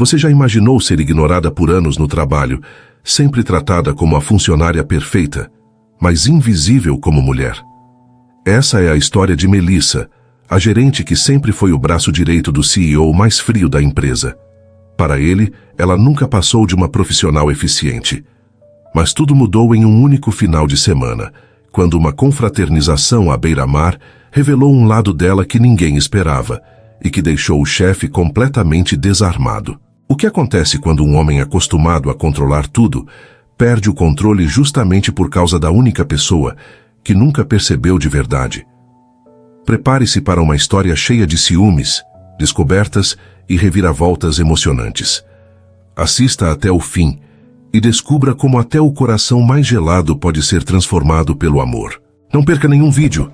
Você já imaginou ser ignorada por anos no trabalho, sempre tratada como a funcionária perfeita, mas invisível como mulher? Essa é a história de Melissa, a gerente que sempre foi o braço direito do CEO mais frio da empresa. Para ele, ela nunca passou de uma profissional eficiente. Mas tudo mudou em um único final de semana, quando uma confraternização à beira-mar revelou um lado dela que ninguém esperava e que deixou o chefe completamente desarmado. O que acontece quando um homem acostumado a controlar tudo perde o controle justamente por causa da única pessoa que nunca percebeu de verdade? Prepare-se para uma história cheia de ciúmes, descobertas e reviravoltas emocionantes. Assista até o fim e descubra como até o coração mais gelado pode ser transformado pelo amor. Não perca nenhum vídeo.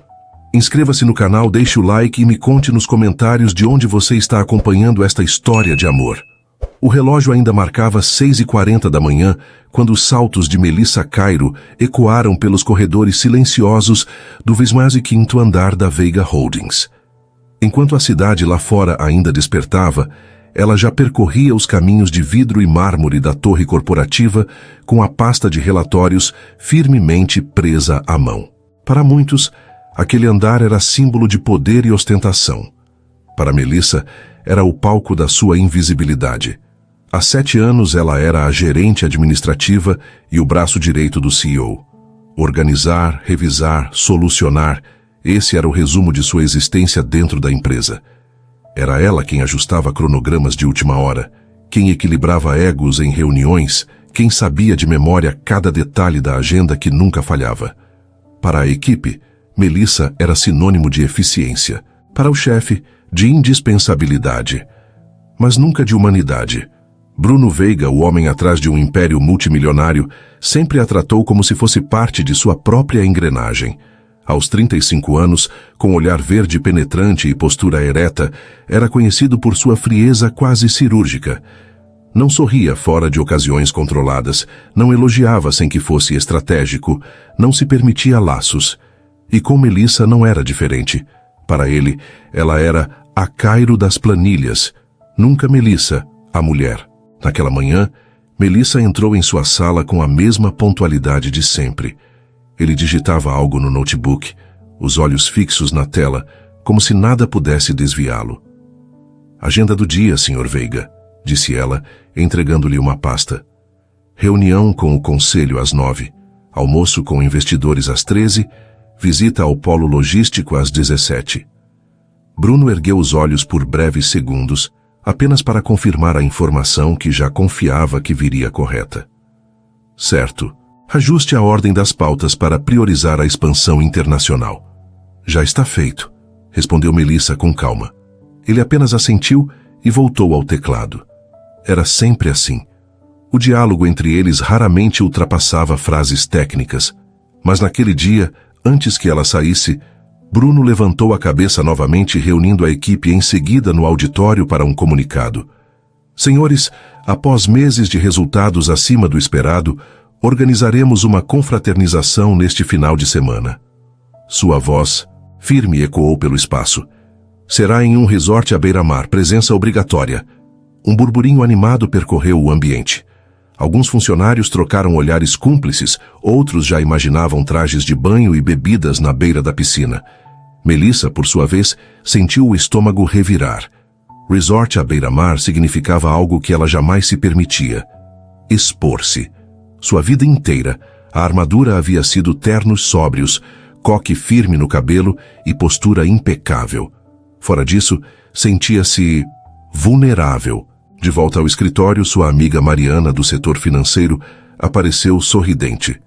Inscreva-se no canal, deixe o like e me conte nos comentários de onde você está acompanhando esta história de amor. O relógio ainda marcava 6h40 da manhã, quando os saltos de Melissa Cairo ecoaram pelos corredores silenciosos do 25º andar da Veiga Holdings. Enquanto a cidade lá fora ainda despertava, ela já percorria os caminhos de vidro e mármore da torre corporativa com a pasta de relatórios firmemente presa à mão. Para muitos, aquele andar era símbolo de poder e ostentação. Para Melissa, era o palco da sua invisibilidade. Há 7 anos ela era a gerente administrativa e o braço direito do CEO. Organizar, revisar, solucionar, esse era o resumo de sua existência dentro da empresa. Era ela quem ajustava cronogramas de última hora, quem equilibrava egos em reuniões, quem sabia de memória cada detalhe da agenda que nunca falhava. Para a equipe, Melissa era sinônimo de eficiência. Para o chefe, de indispensabilidade. Mas nunca de humanidade. Bruno Veiga, o homem atrás de um império multimilionário, sempre a tratou como se fosse parte de sua própria engrenagem. Aos 35 anos, com olhar verde penetrante e postura ereta, era conhecido por sua frieza quase cirúrgica. Não sorria fora de ocasiões controladas, não elogiava sem que fosse estratégico, não se permitia laços. E com Melissa não era diferente. Para ele, ela era a Cairo das planilhas, nunca Melissa, a mulher. Naquela manhã, Melissa entrou em sua sala com a mesma pontualidade de sempre. Ele digitava algo no notebook, os olhos fixos na tela, como se nada pudesse desviá-lo. Agenda do dia, Sr. Veiga, disse ela, entregando-lhe uma pasta. Reunião com o conselho às 9, almoço com investidores às 13, visita ao polo logístico às 17. Bruno ergueu os olhos por breves segundos, apenas para confirmar a informação que já confiava que viria correta. Certo. Ajuste a ordem das pautas para priorizar a expansão internacional. Já está feito, respondeu Melissa com calma. Ele apenas assentiu e voltou ao teclado. Era sempre assim. O diálogo entre eles raramente ultrapassava frases técnicas, mas naquele dia, antes que ela saísse, Bruno levantou a cabeça novamente, reunindo a equipe em seguida no auditório para um comunicado. Senhores, após meses de resultados acima do esperado, organizaremos uma confraternização neste final de semana. Sua voz, firme, ecoou pelo espaço. Será em um resort à beira-mar, presença obrigatória. Um burburinho animado percorreu o ambiente. Alguns funcionários trocaram olhares cúmplices, outros já imaginavam trajes de banho e bebidas na beira da piscina. Melissa, por sua vez, sentiu o estômago revirar. Resort à beira-mar significava algo que ela jamais se permitia. Expor-se. Sua vida inteira, a armadura havia sido ternos sóbrios, coque firme no cabelo e postura impecável. Fora disso, sentia-se vulnerável. De volta ao escritório, sua amiga Mariana, do setor financeiro, apareceu sorridente.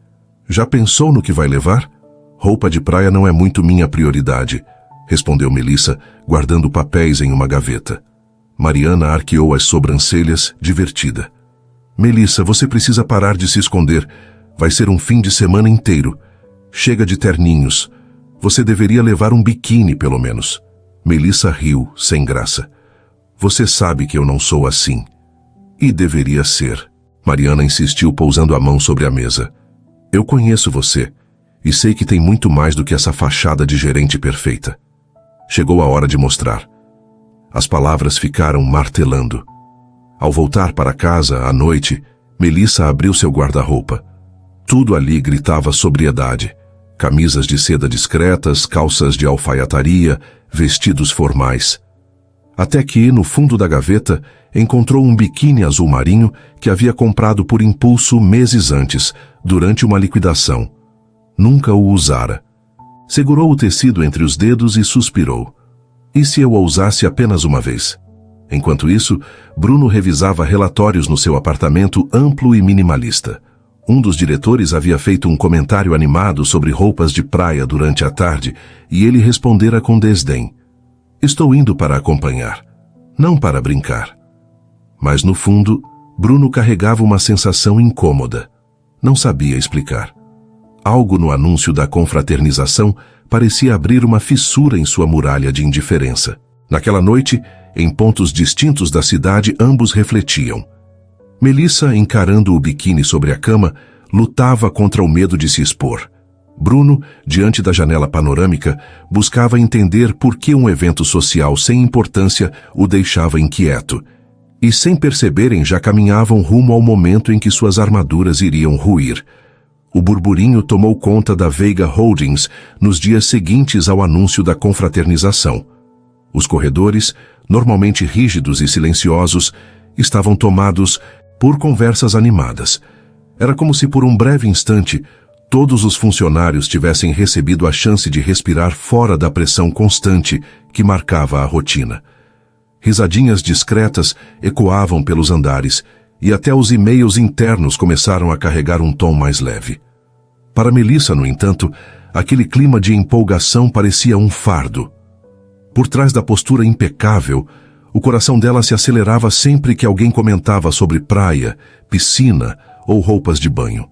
Já pensou no que vai levar? Roupa de praia não é muito minha prioridade, respondeu Melissa, guardando papéis em uma gaveta. Mariana arqueou as sobrancelhas, divertida. Melissa, você precisa parar de se esconder. Vai ser um fim de semana inteiro. Chega de terninhos. Você deveria levar um biquíni, pelo menos. Melissa riu, sem graça. Você sabe que eu não sou assim. E deveria ser. Mariana insistiu, pousando a mão sobre a mesa. Eu conheço você, e sei que tem muito mais do que essa fachada de gerente perfeita. Chegou a hora de mostrar. As palavras ficaram martelando. Ao voltar para casa, à noite, Melissa abriu seu guarda-roupa. Tudo ali gritava sobriedade. Camisas de seda discretas, calças de alfaiataria, vestidos formais. Até que, no fundo da gaveta, encontrou um biquíni azul marinho que havia comprado por impulso meses antes, durante uma liquidação. Nunca o usara. Segurou o tecido entre os dedos e suspirou. E se eu o usasse apenas uma vez? Enquanto isso, Bruno revisava relatórios no seu apartamento amplo e minimalista. Um dos diretores havia feito um comentário animado sobre roupas de praia durante a tarde e ele respondera com desdém. Estou indo para acompanhar, não para brincar. Mas no fundo, Bruno carregava uma sensação incômoda. Não sabia explicar. Algo no anúncio da confraternização parecia abrir uma fissura em sua muralha de indiferença. Naquela noite, em pontos distintos da cidade, ambos refletiam. Melissa, encarando o biquíni sobre a cama, lutava contra o medo de se expor. Bruno, diante da janela panorâmica, buscava entender por que um evento social sem importância o deixava inquieto. E sem perceberem já caminhavam rumo ao momento em que suas armaduras iriam ruir. O burburinho tomou conta da Veiga Holdings nos dias seguintes ao anúncio da confraternização. Os corredores, normalmente rígidos e silenciosos, estavam tomados por conversas animadas. Era como se por um breve instante todos os funcionários tivessem recebido a chance de respirar fora da pressão constante que marcava a rotina. Risadinhas discretas ecoavam pelos andares e até os e-mails internos começaram a carregar um tom mais leve. Para Melissa, no entanto, aquele clima de empolgação parecia um fardo. Por trás da postura impecável, o coração dela se acelerava sempre que alguém comentava sobre praia, piscina ou roupas de banho.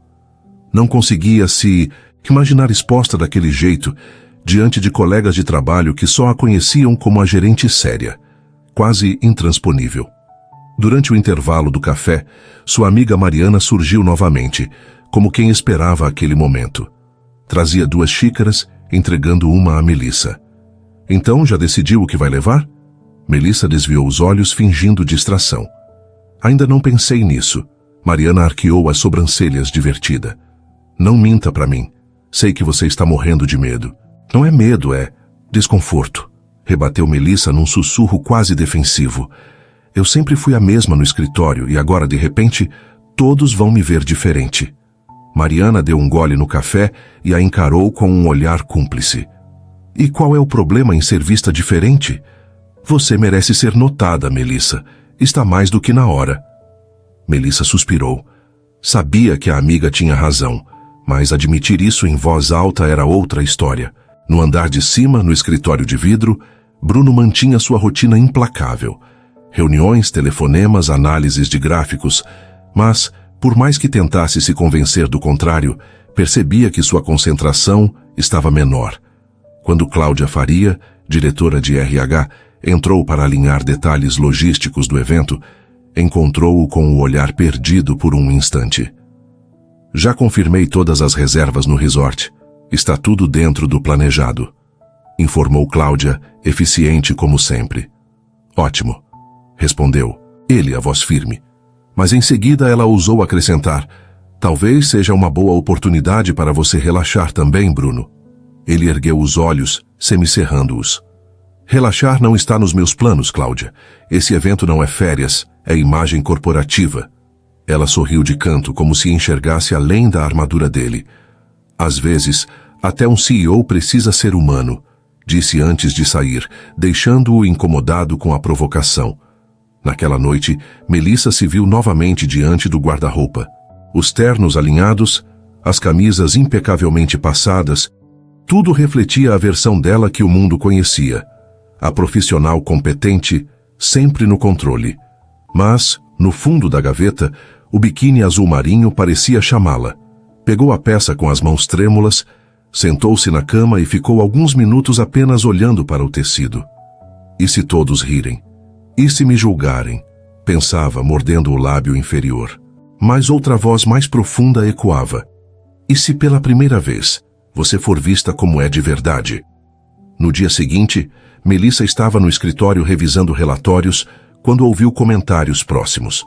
Não conseguia se imaginar exposta daquele jeito diante de colegas de trabalho que só a conheciam como a gerente séria, quase intransponível. Durante o intervalo do café, sua amiga Mariana surgiu novamente, como quem esperava aquele momento. Trazia 2 xícaras, entregando uma a Melissa. Então, já decidiu o que vai levar? Melissa desviou os olhos, fingindo distração. Ainda não pensei nisso. Mariana arqueou as sobrancelhas divertida. Não minta para mim. Sei que você está morrendo de medo. Não é medo, é desconforto. Rebateu Melissa num sussurro quase defensivo. Eu sempre fui a mesma no escritório e agora, de repente, todos vão me ver diferente. Mariana deu um gole no café e a encarou com um olhar cúmplice. E qual é o problema em ser vista diferente? Você merece ser notada, Melissa. Está mais do que na hora. Melissa suspirou. Sabia que a amiga tinha razão, mas admitir isso em voz alta era outra história. No andar de cima, no escritório de vidro, Bruno mantinha sua rotina implacável. Reuniões, telefonemas, análises de gráficos, mas, por mais que tentasse se convencer do contrário, percebia que sua concentração estava menor. Quando Cláudia Faria, diretora de RH, entrou para alinhar detalhes logísticos do evento, encontrou-o com o olhar perdido por um instante. Já confirmei todas as reservas no resort. Está tudo dentro do planejado, informou Cláudia, eficiente como sempre. Ótimo, respondeu ele, a voz firme. Mas em seguida ela ousou acrescentar: talvez seja uma boa oportunidade para você relaxar também, Bruno. Ele ergueu os olhos, semicerrando-os. Relaxar não está nos meus planos, Cláudia. Esse evento não é férias, é imagem corporativa. Ela sorriu de canto, como se enxergasse além da armadura dele. Às vezes, até um CEO precisa ser humano, disse antes de sair, deixando-o incomodado com a provocação. Naquela noite, Melissa se viu novamente diante do guarda-roupa. Os ternos alinhados, as camisas impecavelmente passadas, tudo refletia a versão dela que o mundo conhecia. A profissional competente, sempre no controle. Mas, no fundo da gaveta, o biquíni azul marinho parecia chamá-la. Pegou a peça com as mãos trêmulas, sentou-se na cama e ficou alguns minutos apenas olhando para o tecido. E se todos rirem? E se me julgarem? Pensava, mordendo o lábio inferior. Mas outra voz mais profunda ecoava. E se pela primeira vez você for vista como é de verdade? No dia seguinte, Melissa estava no escritório revisando relatórios, quando ouviu comentários próximos.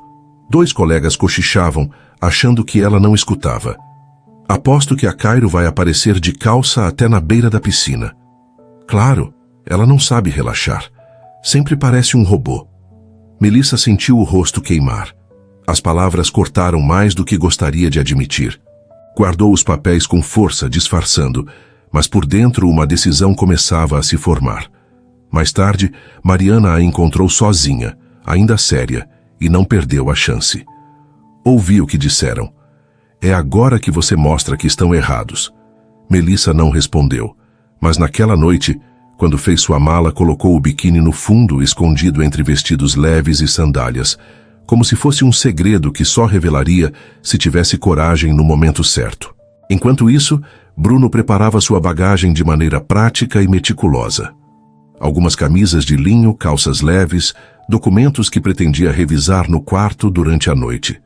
2 colegas cochichavam, achando que ela não escutava. Aposto que a Cairo vai aparecer de calça até na beira da piscina. Claro, ela não sabe relaxar. Sempre parece um robô. Melissa sentiu o rosto queimar. As palavras cortaram mais do que gostaria de admitir. Guardou os papéis com força, disfarçando, mas por dentro uma decisão começava a se formar. Mais tarde, Mariana a encontrou sozinha, ainda séria, e não perdeu a chance. Ouvi o que disseram. É agora que você mostra que estão errados. Melissa não respondeu, mas naquela noite, quando fez sua mala, colocou o biquíni no fundo, escondido entre vestidos leves e sandálias, como se fosse um segredo que só revelaria se tivesse coragem no momento certo. Enquanto isso, Bruno preparava sua bagagem de maneira prática e meticulosa. Algumas camisas de linho, calças leves, documentos que pretendia revisar no quarto durante a noite.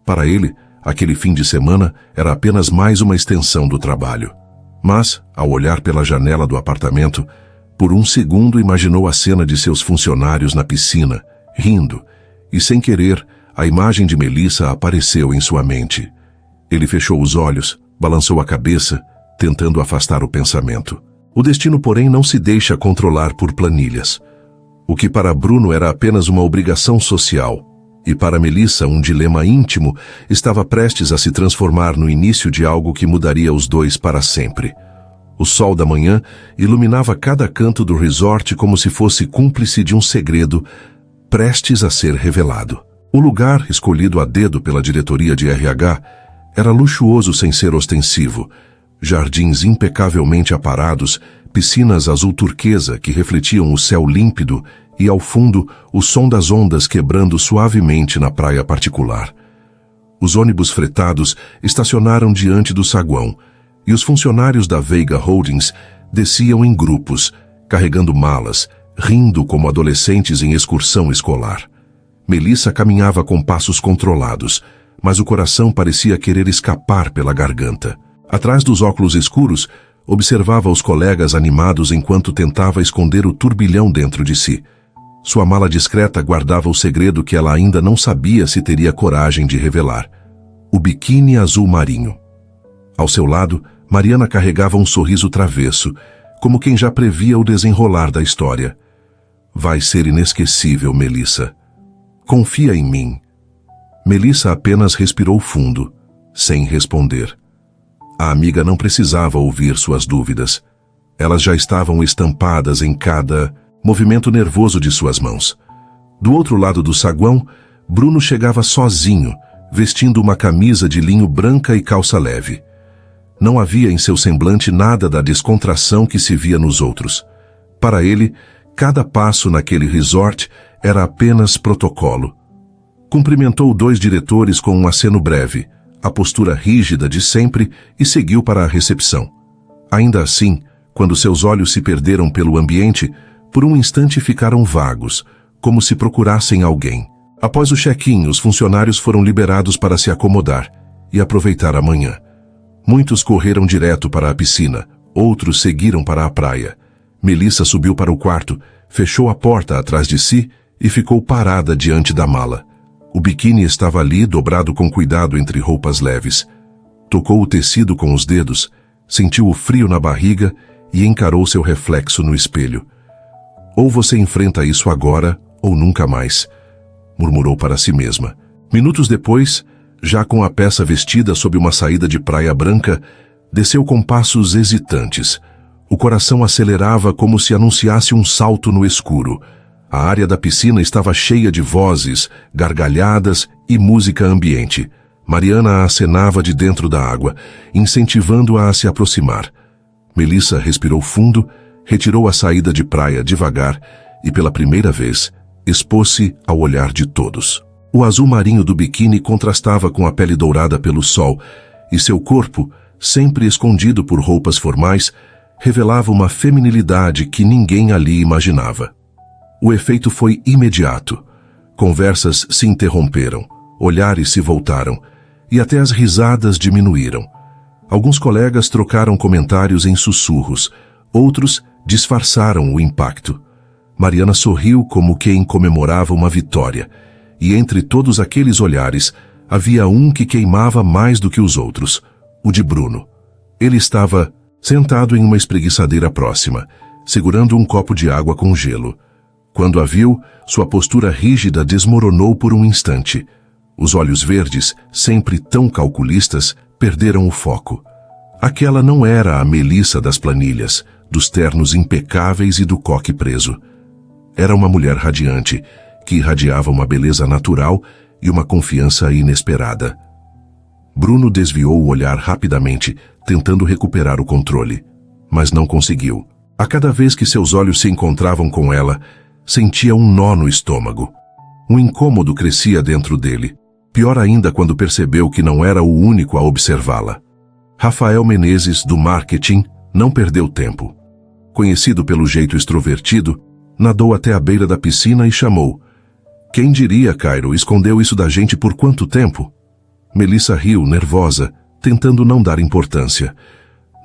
Para ele, aquele fim de semana era apenas mais uma extensão do trabalho. Mas, ao olhar pela janela do apartamento, por um segundo imaginou a cena de seus funcionários na piscina, rindo, e sem querer, a imagem de Melissa apareceu em sua mente. Ele fechou os olhos, balançou a cabeça, tentando afastar o pensamento. O destino, porém, não se deixa controlar por planilhas. O que para Bruno era apenas uma obrigação social, e para Melissa um dilema íntimo, estava prestes a se transformar no início de algo que mudaria os dois para sempre. O sol da manhã iluminava cada canto do resort como se fosse cúmplice de um segredo prestes a ser revelado. O lugar, escolhido a dedo pela diretoria de RH, era luxuoso sem ser ostensivo. Jardins impecavelmente aparados, piscinas azul turquesa que refletiam o céu límpido e, ao fundo, o som das ondas quebrando suavemente na praia particular. Os ônibus fretados estacionaram diante do saguão, e os funcionários da Veiga Holdings desciam em grupos, carregando malas, rindo como adolescentes em excursão escolar. Melissa caminhava com passos controlados, mas o coração parecia querer escapar pela garganta. Atrás dos óculos escuros, observava os colegas animados enquanto tentava esconder o turbilhão dentro de si. Sua mala discreta guardava o segredo que ela ainda não sabia se teria coragem de revelar: o biquíni azul marinho. Ao seu lado, Mariana carregava um sorriso travesso, como quem já previa o desenrolar da história. Vai ser inesquecível, Melissa. Confia em mim. Melissa apenas respirou fundo, sem responder. A amiga não precisava ouvir suas dúvidas. Elas já estavam estampadas em cada movimento nervoso de suas mãos. Do outro lado do saguão, Bruno chegava sozinho, vestindo uma camisa de linho branca e calça leve. Não havia em seu semblante nada da descontração que se via nos outros. Para ele, cada passo naquele resort era apenas protocolo. Cumprimentou 2 diretores com um aceno breve, a postura rígida de sempre, e seguiu para a recepção. Ainda assim, quando seus olhos se perderam pelo ambiente, por um instante ficaram vagos, como se procurassem alguém. Após o check-in, os funcionários foram liberados para se acomodar e aproveitar a manhã. Muitos correram direto para a piscina, outros seguiram para a praia. Melissa subiu para o quarto, fechou a porta atrás de si e ficou parada diante da mala. O biquíni estava ali, dobrado com cuidado entre roupas leves. Tocou o tecido com os dedos, sentiu o frio na barriga e encarou seu reflexo no espelho. Ou você enfrenta isso agora, ou nunca mais, murmurou para si mesma. Minutos depois, já com a peça vestida sob uma saída de praia branca, desceu com passos hesitantes. O coração acelerava como se anunciasse um salto no escuro. A área da piscina estava cheia de vozes, gargalhadas e música ambiente. Mariana a acenava de dentro da água, incentivando-a a se aproximar. Melissa respirou fundo, retirou a saída de praia devagar e, pela primeira vez, expôs-se ao olhar de todos. O azul marinho do biquíni contrastava com a pele dourada pelo sol, e seu corpo, sempre escondido por roupas formais, revelava uma feminilidade que ninguém ali imaginava. O efeito foi imediato. Conversas se interromperam, olhares se voltaram, e até as risadas diminuíram. Alguns colegas trocaram comentários em sussurros, outros disfarçaram o impacto. Mariana sorriu como quem comemorava uma vitória, e entre todos aqueles olhares, havia um que queimava mais do que os outros, o de Bruno. Ele estava sentado em uma espreguiçadeira próxima, segurando um copo de água com gelo. Quando a viu, sua postura rígida desmoronou por um instante. Os olhos verdes, sempre tão calculistas, perderam o foco. Aquela não era a Melissa das planilhas, dos ternos impecáveis e do coque preso. Era uma mulher radiante, que irradiava uma beleza natural e uma confiança inesperada. Bruno desviou o olhar rapidamente, tentando recuperar o controle, mas não conseguiu. A cada vez que seus olhos se encontravam com ela, sentia um nó no estômago. Um incômodo crescia dentro dele, pior ainda quando percebeu que não era o único a observá-la. Rafael Menezes, do marketing, não perdeu tempo. Conhecido pelo jeito extrovertido, nadou até a beira da piscina e chamou: "Quem diria, Cairo, escondeu isso da gente por quanto tempo?" Melissa riu, nervosa, tentando não dar importância.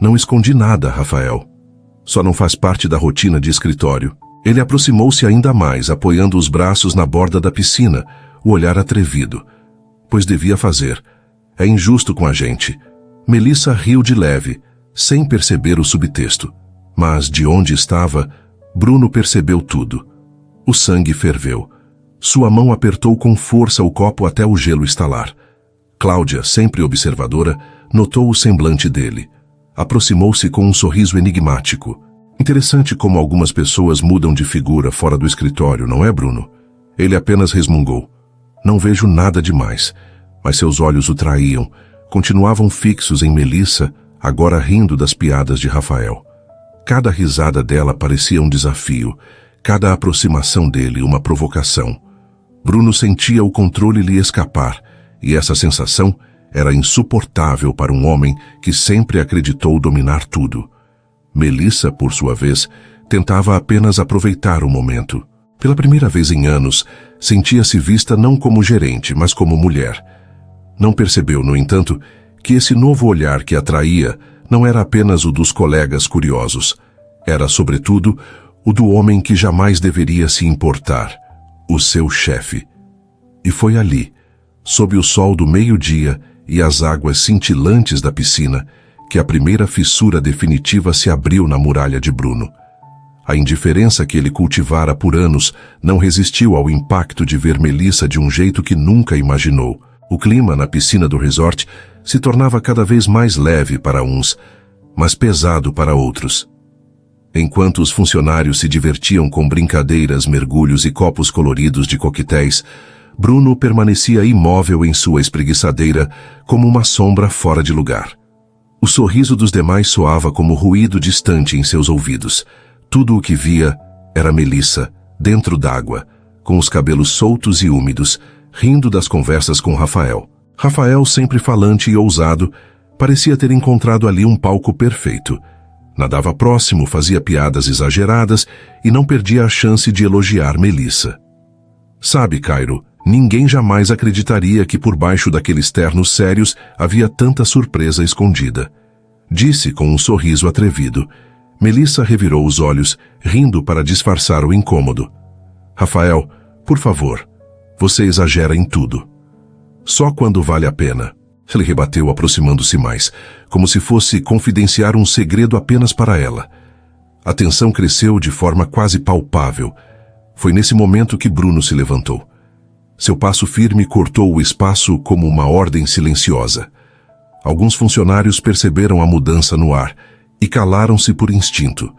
"Não escondi nada, Rafael. Só não faz parte da rotina de escritório." Ele aproximou-se ainda mais, apoiando os braços na borda da piscina, o olhar atrevido. Pois devia fazer. É injusto com a gente. Melissa riu de leve, sem perceber o subtexto. Mas de onde estava, Bruno percebeu tudo. O sangue ferveu. Sua mão apertou com força o copo até o gelo estalar. Cláudia, sempre observadora, notou o semblante dele. Aproximou-se com um sorriso enigmático. Interessante como algumas pessoas mudam de figura fora do escritório, não é, Bruno? Ele apenas resmungou. Não vejo nada demais, mas seus olhos o traíam. Continuavam fixos em Melissa, agora rindo das piadas de Rafael. Cada risada dela parecia um desafio, cada aproximação dele uma provocação. Bruno sentia o controle lhe escapar, e essa sensação era insuportável para um homem que sempre acreditou dominar tudo. Melissa, por sua vez, tentava apenas aproveitar o momento. Pela primeira vez em anos, sentia-se vista não como gerente, mas como mulher. Não percebeu, no entanto, que esse novo olhar que atraía não era apenas o dos colegas curiosos. Era, sobretudo, o do homem que jamais deveria se importar, o seu chefe. E foi ali, sob o sol do meio-dia e as águas cintilantes da piscina, que a primeira fissura definitiva se abriu na muralha de Bruno. A indiferença que ele cultivara por anos não resistiu ao impacto de ver Melissa de um jeito que nunca imaginou. O clima na piscina do resort se tornava cada vez mais leve para uns, mas pesado para outros. Enquanto os funcionários se divertiam com brincadeiras, mergulhos e copos coloridos de coquetéis, Bruno permanecia imóvel em sua espreguiçadeira, como uma sombra fora de lugar. O sorriso dos demais soava como ruído distante em seus ouvidos. Tudo o que via era Melissa, dentro d'água, com os cabelos soltos e úmidos, rindo das conversas com Rafael. Rafael, sempre falante e ousado, parecia ter encontrado ali um palco perfeito. Nadava próximo, fazia piadas exageradas e não perdia a chance de elogiar Melissa. Sabe, Cairo, ninguém jamais acreditaria que por baixo daqueles ternos sérios havia tanta surpresa escondida. Disse com um sorriso atrevido. Melissa revirou os olhos, rindo para disfarçar o incômodo. Rafael, por favor, você exagera em tudo. Só quando vale a pena. Ele rebateu, aproximando-se mais, como se fosse confidenciar um segredo apenas para ela. A tensão cresceu de forma quase palpável. Foi nesse momento que Bruno se levantou. Seu passo firme cortou o espaço como uma ordem silenciosa. Alguns funcionários perceberam a mudança no ar e calaram-se por instinto.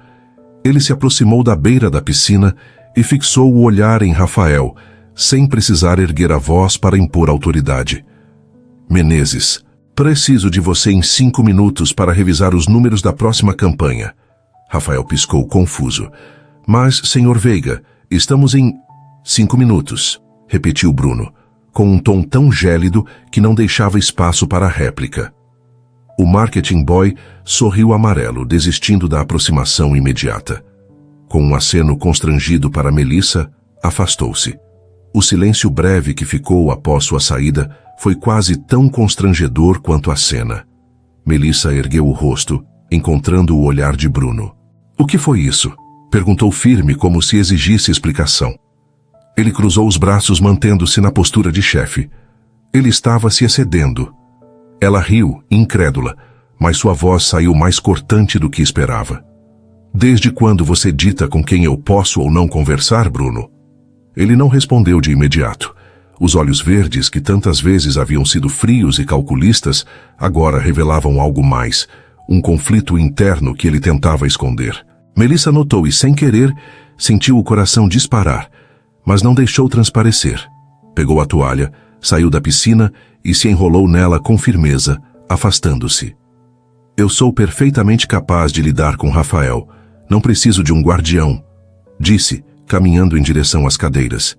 Ele se aproximou da beira da piscina e fixou o olhar em Rafael, sem precisar erguer a voz para impor autoridade. Menezes, preciso de você em 5 minutos para revisar os números da próxima campanha. Rafael piscou confuso. Mas, senhor Veiga, estamos em 5 minutos, repetiu Bruno, com um tom tão gélido que não deixava espaço para a réplica. O marketing boy sorriu amarelo, desistindo da aproximação imediata. Com um aceno constrangido para Melissa, afastou-se. O silêncio breve que ficou após sua saída foi quase tão constrangedor quanto a cena. Melissa ergueu o rosto, encontrando o olhar de Bruno. O que foi isso? Perguntou firme, como se exigisse explicação. Ele cruzou os braços, mantendo-se na postura de chefe. Ele estava se excedendo. Ela riu, incrédula, mas sua voz saiu mais cortante do que esperava. Desde quando você dita com quem eu posso ou não conversar, Bruno? Ele não respondeu de imediato. Os olhos verdes, que tantas vezes haviam sido frios e calculistas, agora revelavam algo mais, um conflito interno que ele tentava esconder. Melissa notou e, sem querer, sentiu o coração disparar, mas não deixou transparecer. Pegou a toalha, saiu da piscina e se enrolou nela com firmeza, afastando-se. Eu sou perfeitamente capaz de lidar com Rafael. Não preciso de um guardião, disse, caminhando em direção às cadeiras.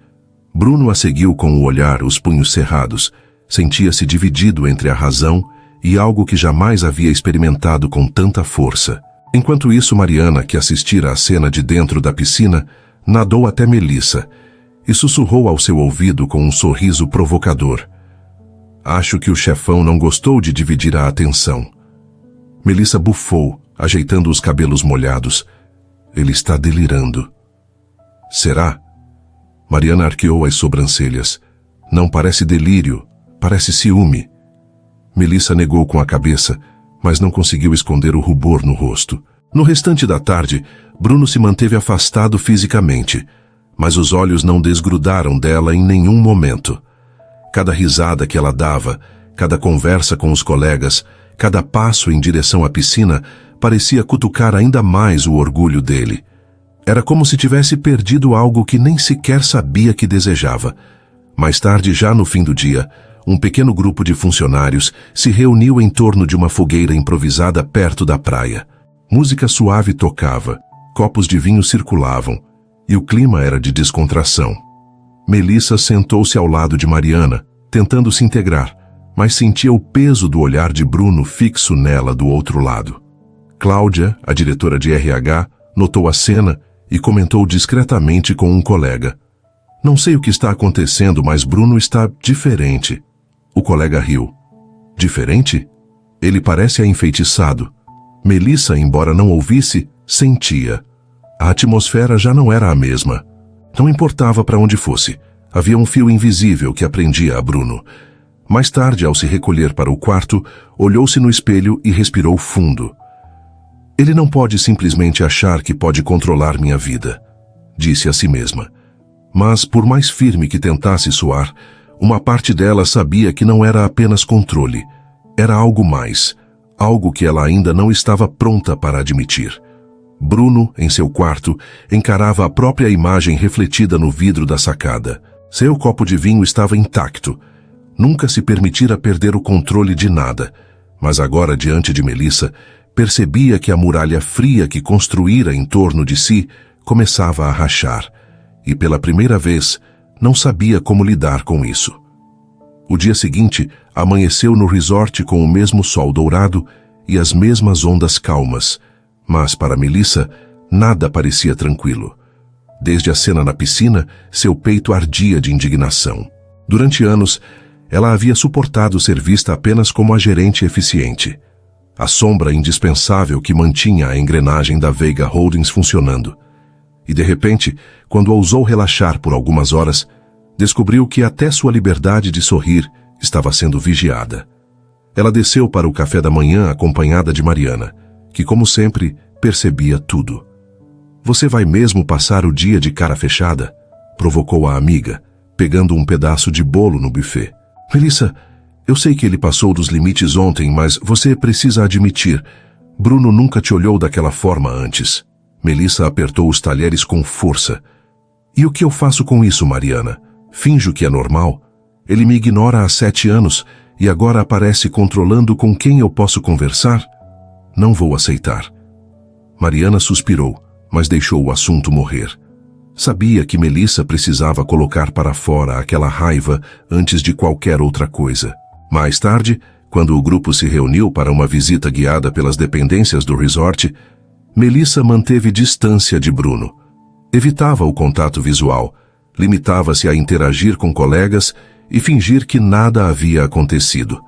Bruno a seguiu com o olhar, os punhos cerrados. Sentia-se dividido entre a razão e algo que jamais havia experimentado com tanta força. Enquanto isso, Mariana, que assistira à cena de dentro da piscina, nadou até Melissa e sussurrou ao seu ouvido com um sorriso provocador. Acho que o chefão não gostou de dividir a atenção. Melissa bufou, ajeitando os cabelos molhados. Ele está delirando. Será? Mariana arqueou as sobrancelhas. Não parece delírio, parece ciúme. Melissa negou com a cabeça, mas não conseguiu esconder o rubor no rosto. No restante da tarde, Bruno se manteve afastado fisicamente, mas os olhos não desgrudaram dela em nenhum momento. Cada risada que ela dava, cada conversa com os colegas, cada passo em direção à piscina parecia cutucar ainda mais o orgulho dele. Era como se tivesse perdido algo que nem sequer sabia que desejava. Mais tarde, já no fim do dia, um pequeno grupo de funcionários se reuniu em torno de uma fogueira improvisada perto da praia. Música suave tocava, copos de vinho circulavam, e o clima era de descontração. Melissa sentou-se ao lado de Mariana, tentando se integrar, mas sentia o peso do olhar de Bruno fixo nela do outro lado. Cláudia, a diretora de RH, notou a cena e comentou discretamente com um colega. Não sei o que está acontecendo, mas Bruno está diferente. O colega riu. Diferente? Ele parece enfeitiçado. Melissa, embora não ouvisse, sentia. A atmosfera já não era a mesma. Não importava para onde fosse. Havia um fio invisível que prendia a Bruno. Mais tarde, ao se recolher para o quarto, olhou-se no espelho e respirou fundo. Ele não pode simplesmente achar que pode controlar minha vida, disse a si mesma. Mas, por mais firme que tentasse soar, uma parte dela sabia que não era apenas controle. Era algo mais, algo que ela ainda não estava pronta para admitir. Bruno, em seu quarto, encarava a própria imagem refletida no vidro da sacada. Seu copo de vinho estava intacto. Nunca se permitira perder o controle de nada, mas agora, diante de Melissa, percebia que a muralha fria que construíra em torno de si começava a rachar, e pela primeira vez não sabia como lidar com isso. O dia seguinte amanheceu no resort com o mesmo sol dourado e as mesmas ondas calmas, mas para Melissa nada parecia tranquilo. Desde a cena na piscina, seu peito ardia de indignação. Durante anos, ela havia suportado ser vista apenas como a gerente eficiente, a sombra indispensável que mantinha a engrenagem da Veiga Holdings funcionando. E de repente, quando ousou relaxar por algumas horas, descobriu que até sua liberdade de sorrir estava sendo vigiada. Ela desceu para o café da manhã acompanhada de Mariana, que, como sempre, percebia tudo. Você vai mesmo passar o dia de cara fechada? Provocou a amiga, pegando um pedaço de bolo no buffet. Melissa, eu sei que ele passou dos limites ontem, mas você precisa admitir, Bruno nunca te olhou daquela forma antes. Melissa apertou os talheres com força. E o que eu faço com isso, Mariana? Finjo que é normal? Ele me ignora há 7 anos e agora aparece controlando com quem eu posso conversar? Não vou aceitar. Mariana suspirou, mas deixou o assunto morrer. Sabia que Melissa precisava colocar para fora aquela raiva antes de qualquer outra coisa. Mais tarde, quando o grupo se reuniu para uma visita guiada pelas dependências do resort, Melissa manteve distância de Bruno. Evitava o contato visual, limitava-se a interagir com colegas e fingir que nada havia acontecido.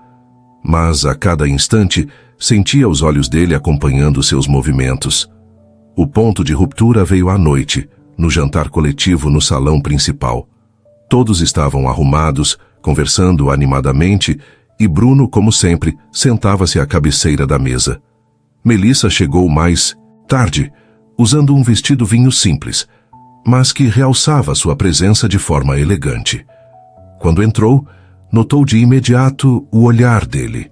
Mas, a cada instante, sentia os olhos dele acompanhando seus movimentos. O ponto de ruptura veio à noite, no jantar coletivo no salão principal. Todos estavam arrumados, conversando animadamente, e Bruno, como sempre, sentava-se à cabeceira da mesa. Melissa chegou mais tarde, usando um vestido vinho simples, mas que realçava sua presença de forma elegante. Quando entrou, notou de imediato o olhar dele.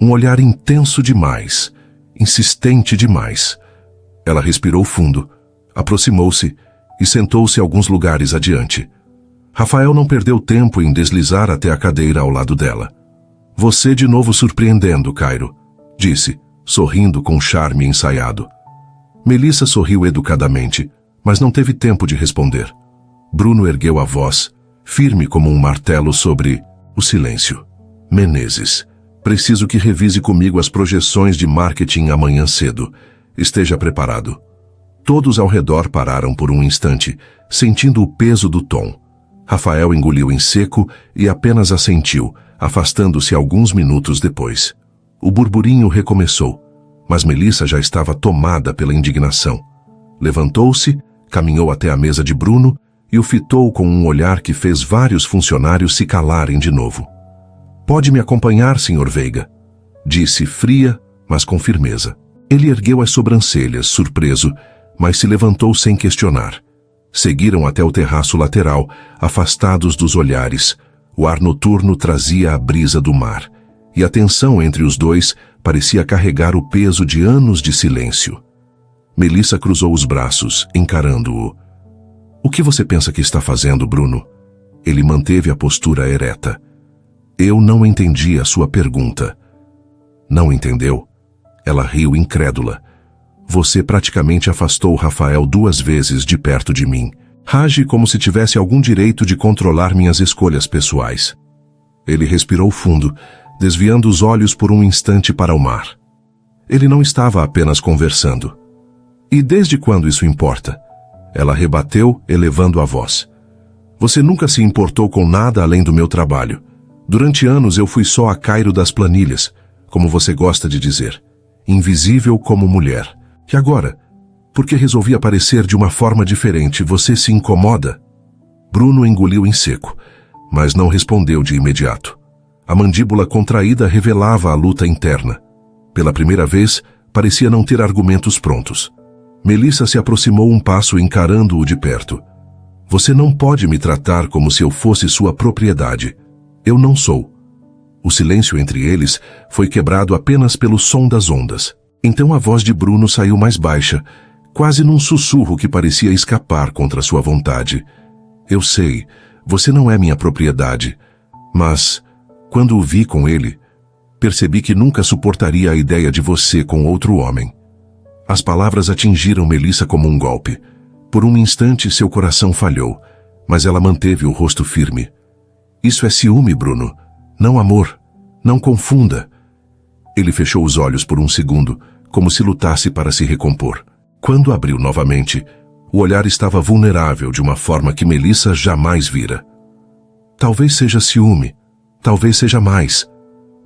Um olhar intenso demais, insistente demais. Ela respirou fundo, aproximou-se e sentou-se alguns lugares adiante. Rafael não perdeu tempo em deslizar até a cadeira ao lado dela. Você de novo surpreendendo, Cairo, disse, sorrindo com charme ensaiado. Melissa sorriu educadamente, mas não teve tempo de responder. Bruno ergueu a voz, firme como um martelo sobre o silêncio. Menezes, preciso que revise comigo as projeções de marketing amanhã cedo. Esteja preparado. Todos ao redor pararam por um instante, sentindo o peso do tom. Rafael engoliu em seco e apenas assentiu, afastando-se alguns minutos depois. O burburinho recomeçou, mas Melissa já estava tomada pela indignação. Levantou-se, caminhou até a mesa de Bruno e o fitou com um olhar que fez vários funcionários se calarem de novo. Pode me acompanhar, Sr. Veiga, disse fria, mas com firmeza. Ele ergueu as sobrancelhas, surpreso, mas se levantou sem questionar. Seguiram até o terraço lateral, afastados dos olhares. O ar noturno trazia a brisa do mar, e a tensão entre os dois parecia carregar o peso de anos de silêncio. Melissa cruzou os braços, encarando-o. O que você pensa que está fazendo, Bruno? Ele manteve a postura ereta. Eu não entendi a sua pergunta. Não entendeu? Ela riu incrédula. Você praticamente afastou Rafael 2 vezes de perto de mim. Age como se tivesse algum direito de controlar minhas escolhas pessoais. Ele respirou fundo, desviando os olhos por um instante para o mar. Ele não estava apenas conversando. E desde quando isso importa? Ela rebateu, elevando a voz. Você nunca se importou com nada além do meu trabalho. Durante anos eu fui só a Cairo das planilhas, como você gosta de dizer. Invisível como mulher. E agora, porque resolvi aparecer de uma forma diferente, você se incomoda? Bruno engoliu em seco, mas não respondeu de imediato. A mandíbula contraída revelava a luta interna. Pela primeira vez, parecia não ter argumentos prontos. Melissa se aproximou um passo encarando-o de perto. Você não pode me tratar como se eu fosse sua propriedade. Eu não sou. O silêncio entre eles foi quebrado apenas pelo som das ondas. Então a voz de Bruno saiu mais baixa, quase num sussurro que parecia escapar contra sua vontade. Eu sei, você não é minha propriedade, mas, quando o vi com ele, percebi que nunca suportaria a ideia de você com outro homem. As palavras atingiram Melissa como um golpe. Por um instante seu coração falhou, mas ela manteve o rosto firme. Isso é ciúme, Bruno, não amor. Não confunda. Ele fechou os olhos por um segundo, como se lutasse para se recompor. Quando abriu novamente, o olhar estava vulnerável de uma forma que Melissa jamais vira. Talvez seja ciúme, talvez seja mais,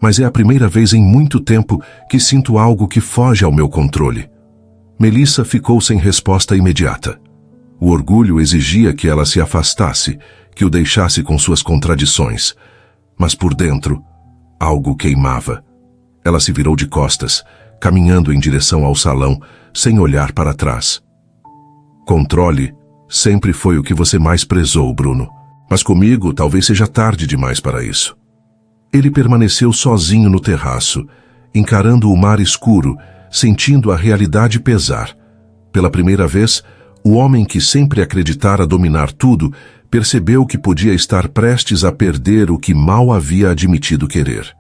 mas é a primeira vez em muito tempo que sinto algo que foge ao meu controle. Melissa ficou sem resposta imediata. O orgulho exigia que ela se afastasse, que o deixasse com suas contradições. Mas por dentro, algo queimava. Ela se virou de costas, caminhando em direção ao salão, sem olhar para trás. Controle sempre foi o que você mais prezou, Bruno. Mas comigo talvez seja tarde demais para isso. Ele permaneceu sozinho no terraço, encarando o mar escuro, sentindo a realidade pesar. Pela primeira vez, o homem que sempre acreditara dominar tudo, percebeu que podia estar prestes a perder o que mal havia admitido querer.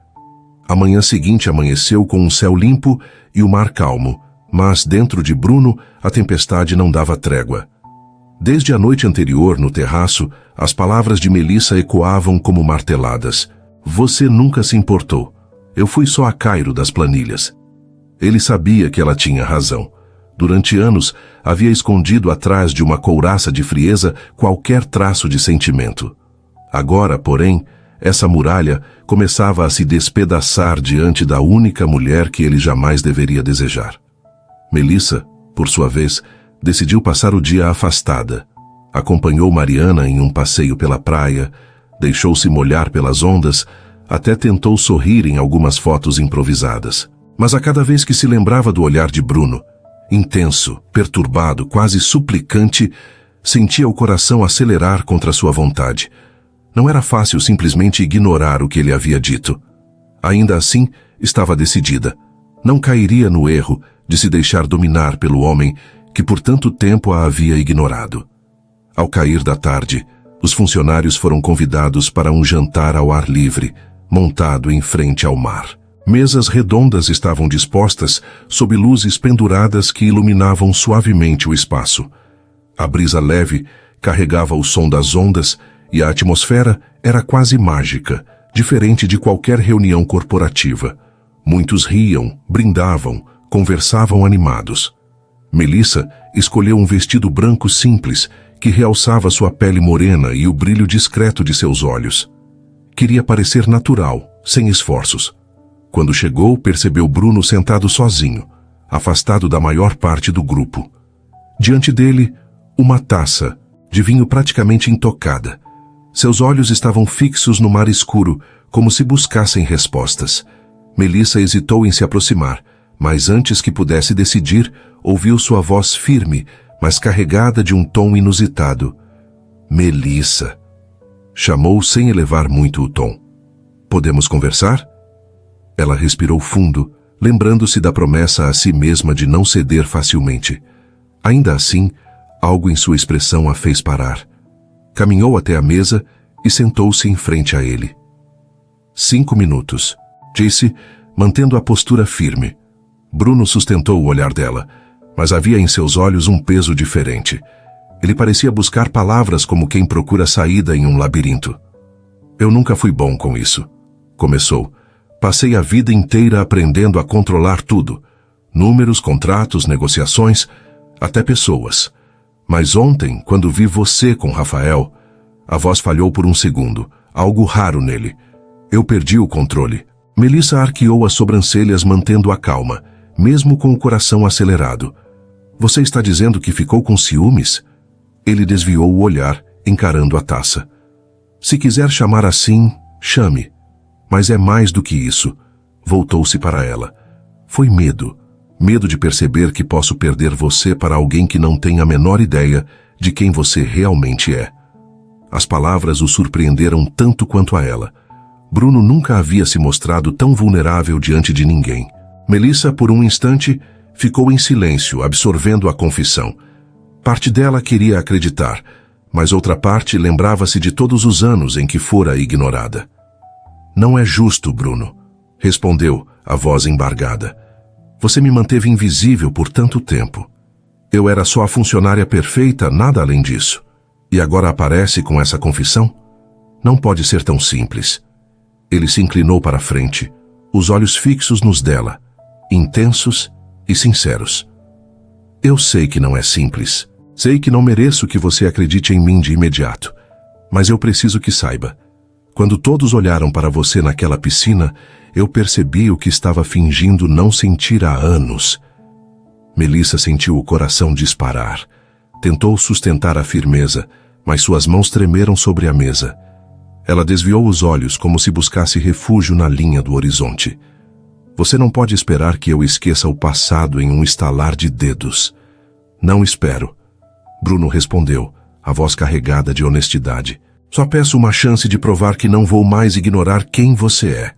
A manhã seguinte amanheceu com um céu limpo e o mar calmo, mas dentro de Bruno a tempestade não dava trégua. Desde a noite anterior, no terraço, as palavras de Melissa ecoavam como marteladas. Você nunca se importou. Eu fui só a Cairo das planilhas. Ele sabia que ela tinha razão. Durante anos, havia escondido atrás de uma couraça de frieza qualquer traço de sentimento. Agora, porém, essa muralha começava a se despedaçar diante da única mulher que ele jamais deveria desejar. Melissa, por sua vez, decidiu passar o dia afastada. Acompanhou Mariana em um passeio pela praia, deixou-se molhar pelas ondas, até tentou sorrir em algumas fotos improvisadas. Mas a cada vez que se lembrava do olhar de Bruno, intenso, perturbado, quase suplicante, sentia o coração acelerar contra sua vontade. Não era fácil simplesmente ignorar o que ele havia dito. Ainda assim, estava decidida. Não cairia no erro de se deixar dominar pelo homem que por tanto tempo a havia ignorado. Ao cair da tarde, os funcionários foram convidados para um jantar ao ar livre, montado em frente ao mar. Mesas redondas estavam dispostas sob luzes penduradas que iluminavam suavemente o espaço. A brisa leve carregava o som das ondas e a atmosfera era quase mágica, diferente de qualquer reunião corporativa. Muitos riam, brindavam, conversavam animados. Melissa escolheu um vestido branco simples que realçava sua pele morena e o brilho discreto de seus olhos. Queria parecer natural, sem esforços. Quando chegou, percebeu Bruno sentado sozinho, afastado da maior parte do grupo. Diante dele, uma taça, de vinho praticamente intocada. Seus olhos estavam fixos no mar escuro, como se buscassem respostas. Melissa hesitou em se aproximar, mas antes que pudesse decidir, ouviu sua voz firme, mas carregada de um tom inusitado. Melissa. Chamou sem elevar muito o tom. Podemos conversar? Ela respirou fundo, lembrando-se da promessa a si mesma de não ceder facilmente. Ainda assim, algo em sua expressão a fez parar. Caminhou até a mesa e sentou-se em frente a ele. 5 minutos, disse, mantendo a postura firme. Bruno sustentou o olhar dela, mas havia em seus olhos um peso diferente. Ele parecia buscar palavras como quem procura saída em um labirinto. Eu nunca fui bom com isso, começou. Passei a vida inteira aprendendo a controlar tudo. Números, contratos, negociações, até pessoas. Mas ontem, quando vi você com Rafael, a voz falhou por um segundo, algo raro nele. Eu perdi o controle. Melissa arqueou as sobrancelhas mantendo a calma, mesmo com o coração acelerado. Você está dizendo que ficou com ciúmes? Ele desviou o olhar, encarando a taça. Se quiser chamar assim, chame. Mas é mais do que isso. Voltou-se para ela. Foi medo. Medo de perceber que posso perder você para alguém que não tem a menor ideia de quem você realmente é. As palavras o surpreenderam tanto quanto a ela. Bruno nunca havia se mostrado tão vulnerável diante de ninguém. Melissa, por um instante, ficou em silêncio, absorvendo a confissão. Parte dela queria acreditar, mas outra parte lembrava-se de todos os anos em que fora ignorada. Não é justo, Bruno, respondeu, a voz embargada. Você me manteve invisível por tanto tempo. Eu era só a funcionária perfeita, nada além disso. E agora aparece com essa confissão? Não pode ser tão simples. Ele se inclinou para a frente, os olhos fixos nos dela, intensos e sinceros. Eu sei que não é simples. Sei que não mereço que você acredite em mim de imediato. Mas eu preciso que saiba. Quando todos olharam para você naquela piscina, eu percebi o que estava fingindo não sentir há anos. Melissa sentiu o coração disparar. Tentou sustentar a firmeza, mas suas mãos tremeram sobre a mesa. Ela desviou os olhos como se buscasse refúgio na linha do horizonte. Você não pode esperar que eu esqueça o passado em um estalar de dedos. Não espero. Bruno respondeu, a voz carregada de honestidade. Só peço uma chance de provar que não vou mais ignorar quem você é.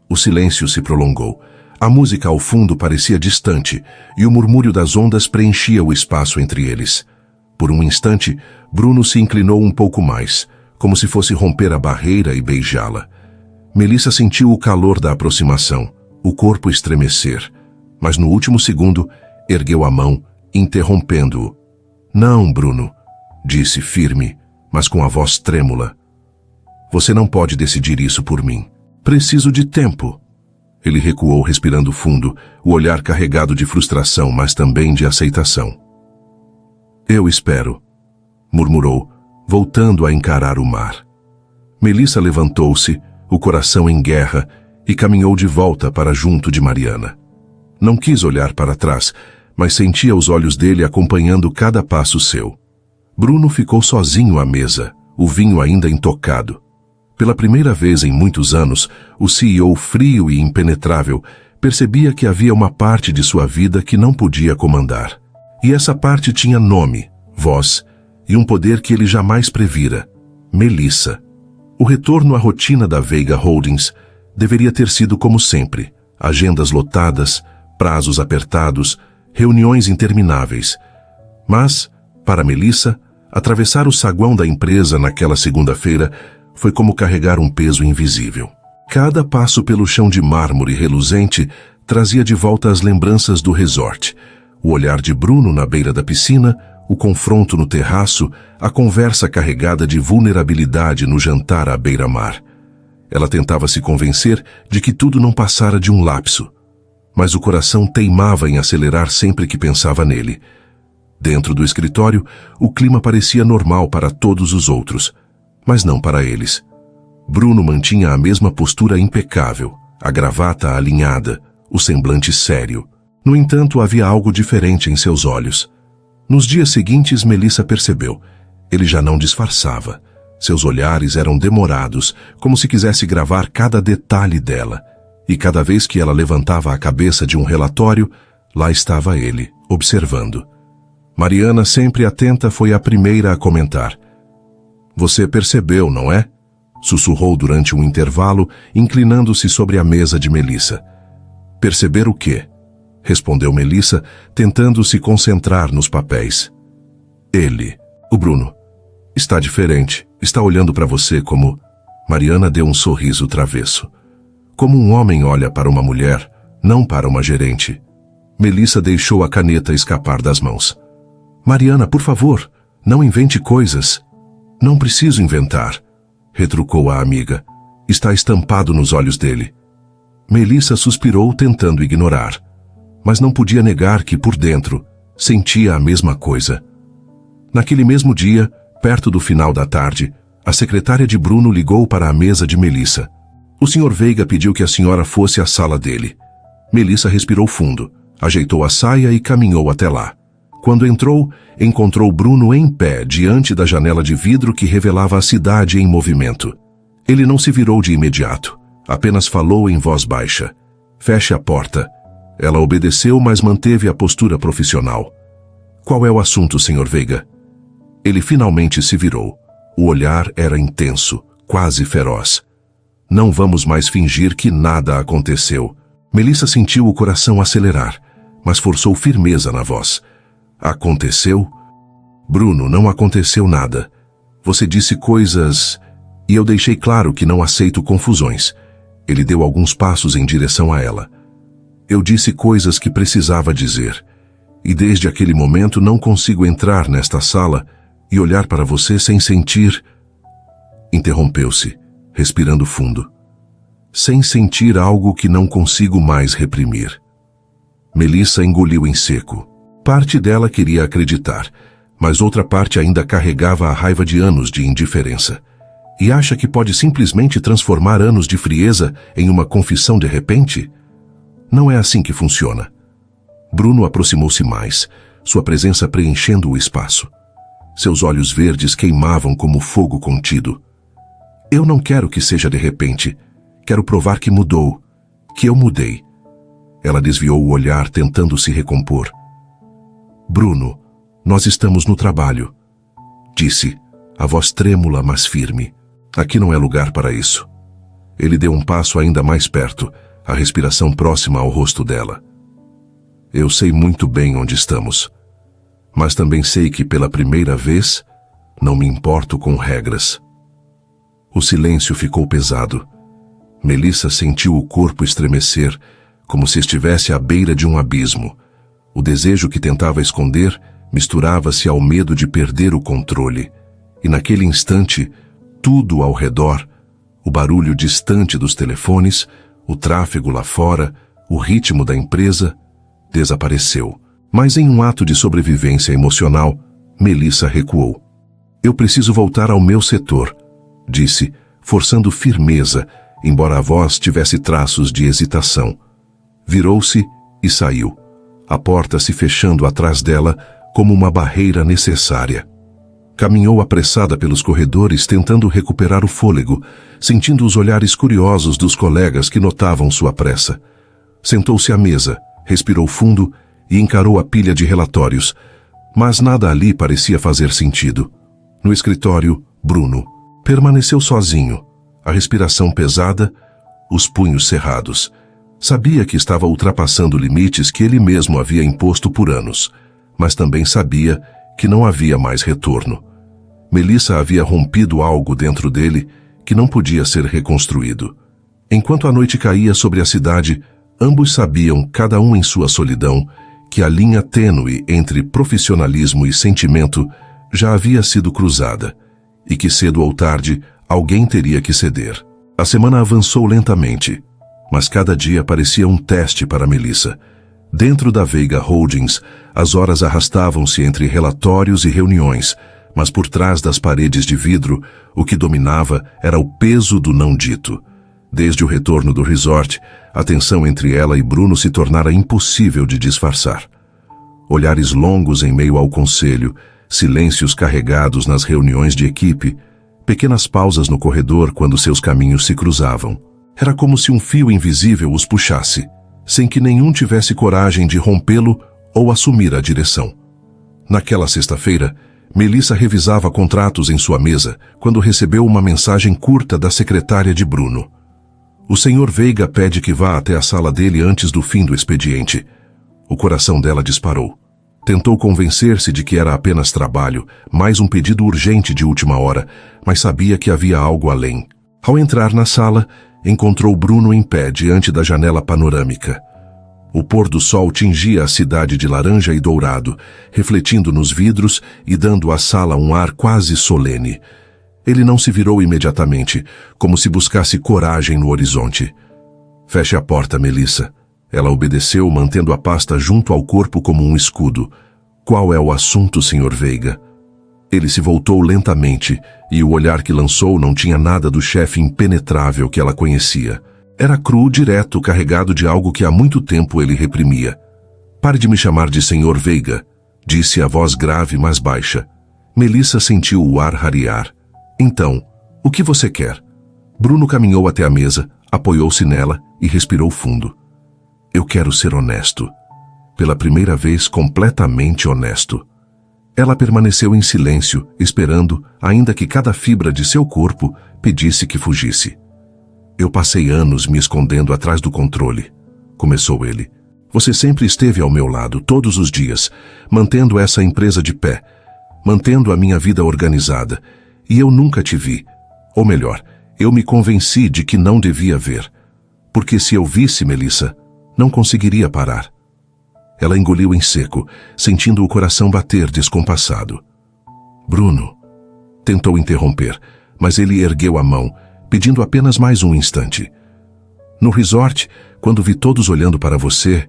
O silêncio se prolongou. A música ao fundo parecia distante e o murmúrio das ondas preenchia o espaço entre eles. Por um instante, Bruno se inclinou um pouco mais, como se fosse romper a barreira e beijá-la. Melissa sentiu o calor da aproximação, o corpo estremecer, mas no último segundo, ergueu a mão, interrompendo-o. Não, Bruno, disse firme, mas com a voz trêmula. Você não pode decidir isso por mim. Preciso de tempo. Ele recuou respirando fundo, o olhar carregado de frustração, mas também de aceitação. Eu espero, murmurou, voltando a encarar o mar. Melissa levantou-se, o coração em guerra, e caminhou de volta para junto de Mariana. Não quis olhar para trás, mas sentia os olhos dele acompanhando cada passo seu. Bruno ficou sozinho à mesa, o vinho ainda intocado. Pela primeira vez em muitos anos, o CEO frio e impenetrável percebia que havia uma parte de sua vida que não podia comandar. E essa parte tinha nome, voz e um poder que ele jamais previra: Melissa. O retorno à rotina da Veiga Holdings deveria ter sido como sempre: agendas lotadas, prazos apertados, reuniões intermináveis. Mas, para Melissa, atravessar o saguão da empresa naquela segunda-feira foi como carregar um peso invisível. Cada passo pelo chão de mármore reluzente trazia de volta as lembranças do resort: o olhar de Bruno na beira da piscina, o confronto no terraço, a conversa carregada de vulnerabilidade no jantar à beira-mar. Ela tentava se convencer de que tudo não passara de um lapso, mas o coração teimava em acelerar sempre que pensava nele. Dentro do escritório, o clima parecia normal para todos os outros, mas não para eles. Bruno mantinha a mesma postura impecável, a gravata alinhada, o semblante sério. No entanto, havia algo diferente em seus olhos. Nos dias seguintes, Melissa percebeu. Ele já não disfarçava. Seus olhares eram demorados, como se quisesse gravar cada detalhe dela. E cada vez que ela levantava a cabeça de um relatório, lá estava ele, observando. Mariana, sempre atenta, foi a primeira a comentar. "Você percebeu, não é?" Sussurrou durante um intervalo, inclinando-se sobre a mesa de Melissa. "Perceber o quê?" Respondeu Melissa, tentando se concentrar nos papéis. "Ele, o Bruno, está diferente, está olhando para você como..." Mariana deu um sorriso travesso. "Como um homem olha para uma mulher, não para uma gerente." Melissa deixou a caneta escapar das mãos. "Mariana, por favor, não invente coisas." "Não preciso inventar", retrucou a amiga. "Está estampado nos olhos dele." Melissa suspirou, tentando ignorar, mas não podia negar que, por dentro, sentia a mesma coisa. Naquele mesmo dia, perto do final da tarde, a secretária de Bruno ligou para a mesa de Melissa. "O Sr. Veiga pediu que a senhora fosse à sala dele." Melissa respirou fundo, ajeitou a saia e caminhou até lá. Quando entrou, encontrou Bruno em pé diante da janela de vidro que revelava a cidade em movimento. Ele não se virou de imediato, apenas falou em voz baixa: "Feche a porta." Ela obedeceu, mas manteve a postura profissional. "Qual é o assunto, Sr. Veiga?" Ele finalmente se virou. O olhar era intenso, quase feroz. "Não vamos mais fingir que nada aconteceu." Melissa sentiu o coração acelerar, mas forçou firmeza na voz. "Aconteceu?" "Bruno, não aconteceu nada. Você disse coisas... e eu deixei claro que não aceito confusões." Ele deu alguns passos em direção a ela. "Eu disse coisas que precisava dizer. E desde aquele momento não consigo entrar nesta sala e olhar para você sem sentir..." Interrompeu-se, respirando fundo. "Sem sentir algo que não consigo mais reprimir." Melissa engoliu em seco. Parte dela queria acreditar, mas outra parte ainda carregava a raiva de anos de indiferença. E acha que pode simplesmente transformar anos de frieza em uma confissão de repente? Não é assim que funciona. Bruno aproximou-se mais, sua presença preenchendo o espaço. Seus olhos verdes queimavam como fogo contido. "Eu não quero que seja de repente. Quero provar que mudou, que eu mudei." Ela desviou o olhar, tentando se recompor. "Bruno, nós estamos no trabalho", disse, a voz trêmula, mas firme. "Aqui não é lugar para isso." Ele deu um passo ainda mais perto, a respiração próxima ao rosto dela. "Eu sei muito bem onde estamos, mas também sei que pela primeira vez não me importo com regras." O silêncio ficou pesado. Melissa sentiu o corpo estremecer, como se estivesse à beira de um abismo. O desejo que tentava esconder misturava-se ao medo de perder o controle. E naquele instante, tudo ao redor, o barulho distante dos telefones, o tráfego lá fora, o ritmo da empresa, desapareceu. Mas em um ato de sobrevivência emocional, Melissa recuou. "Eu preciso voltar ao meu setor", disse, forçando firmeza, embora a voz tivesse traços de hesitação. Virou-se e saiu. a porta se fechando atrás dela como uma barreira necessária. Caminhou apressada pelos corredores tentando recuperar o fôlego, sentindo os olhares curiosos dos colegas que notavam sua pressa. Sentou-se à mesa, respirou fundo e encarou a pilha de relatórios, mas nada ali parecia fazer sentido. No escritório, Bruno permaneceu sozinho, a respiração pesada, os punhos cerrados. Sabia que estava ultrapassando limites que ele mesmo havia imposto por anos, mas também sabia que não havia mais retorno. Melissa havia rompido algo dentro dele que não podia ser reconstruído. Enquanto a noite caía sobre a cidade, ambos sabiam, cada um em sua solidão, que a linha tênue entre profissionalismo e sentimento já havia sido cruzada, e que cedo ou tarde alguém teria que ceder. A semana avançou lentamente, mas cada dia parecia um teste para Melissa. Dentro da Veiga Holdings, as horas arrastavam-se entre relatórios e reuniões, mas por trás das paredes de vidro, o que dominava era o peso do não dito. Desde o retorno do resort, a tensão entre ela e Bruno se tornara impossível de disfarçar. Olhares longos em meio ao conselho, silêncios carregados nas reuniões de equipe, pequenas pausas no corredor quando seus caminhos se cruzavam. Era como se um fio invisível os puxasse, sem que nenhum tivesse coragem de rompê-lo ou assumir a direção. Naquela sexta-feira, Melissa revisava contratos em sua mesa quando recebeu uma mensagem curta da secretária de Bruno. O Sr. Veiga pede que vá até a sala dele antes do fim do expediente. O coração dela disparou. Tentou convencer-se de que era apenas trabalho, mais um pedido urgente de última hora, mas sabia que havia algo além. Ao entrar na sala, encontrou Bruno em pé diante da janela panorâmica. O pôr do sol tingia a cidade de laranja e dourado, refletindo nos vidros e dando à sala um ar quase solene. Ele não se virou imediatamente, como se buscasse coragem no horizonte. Feche a porta, Melissa. Ela obedeceu, mantendo a pasta junto ao corpo como um escudo. Qual é o assunto, Sr. Veiga? Ele se voltou lentamente, e o olhar que lançou não tinha nada do chefe impenetrável que ela conhecia. Era cru, direto, carregado de algo que há muito tempo ele reprimia. Pare de me chamar de Sr. Veiga, disse a voz grave, mas baixa. Melissa sentiu o ar rarear. Então, o que você quer? Bruno caminhou até a mesa, apoiou-se nela e respirou fundo. Eu quero ser honesto. Pela primeira vez, completamente honesto. Ela permaneceu em silêncio, esperando, ainda que cada fibra de seu corpo pedisse que fugisse. Eu passei anos me escondendo atrás do controle, começou ele. Você sempre esteve ao meu lado, todos os dias, mantendo essa empresa de pé, mantendo a minha vida organizada, e eu nunca te vi. Ou melhor, eu me convenci de que não devia ver. Porque se eu visse, Melissa, não conseguiria parar. Ela engoliu em seco, sentindo o coração bater descompassado. Bruno tentou interromper, mas ele ergueu a mão, pedindo apenas mais um instante. No resort, quando vi todos olhando para você,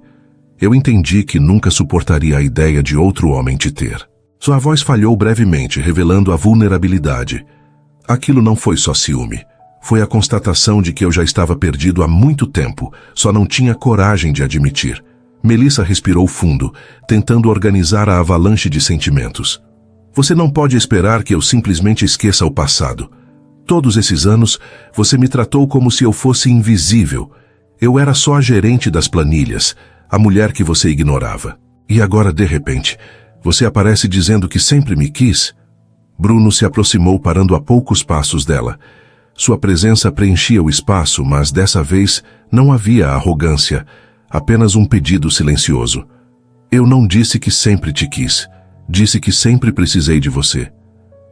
eu entendi que nunca suportaria a ideia de outro homem te ter. Sua voz falhou brevemente, revelando a vulnerabilidade. Aquilo não foi só ciúme. Foi a constatação de que eu já estava perdido há muito tempo, só não tinha coragem de admitir. Melissa respirou fundo, tentando organizar a avalanche de sentimentos. Você não pode esperar que eu simplesmente esqueça o passado. Todos esses anos, você me tratou como se eu fosse invisível. Eu era só a gerente das planilhas, a mulher que você ignorava. E agora, de repente, você aparece dizendo que sempre me quis? Bruno se aproximou, parando a poucos passos dela. Sua presença preenchia o espaço, mas dessa vez não havia arrogância, apenas um pedido silencioso. Eu não disse que sempre te quis. Disse que sempre precisei de você.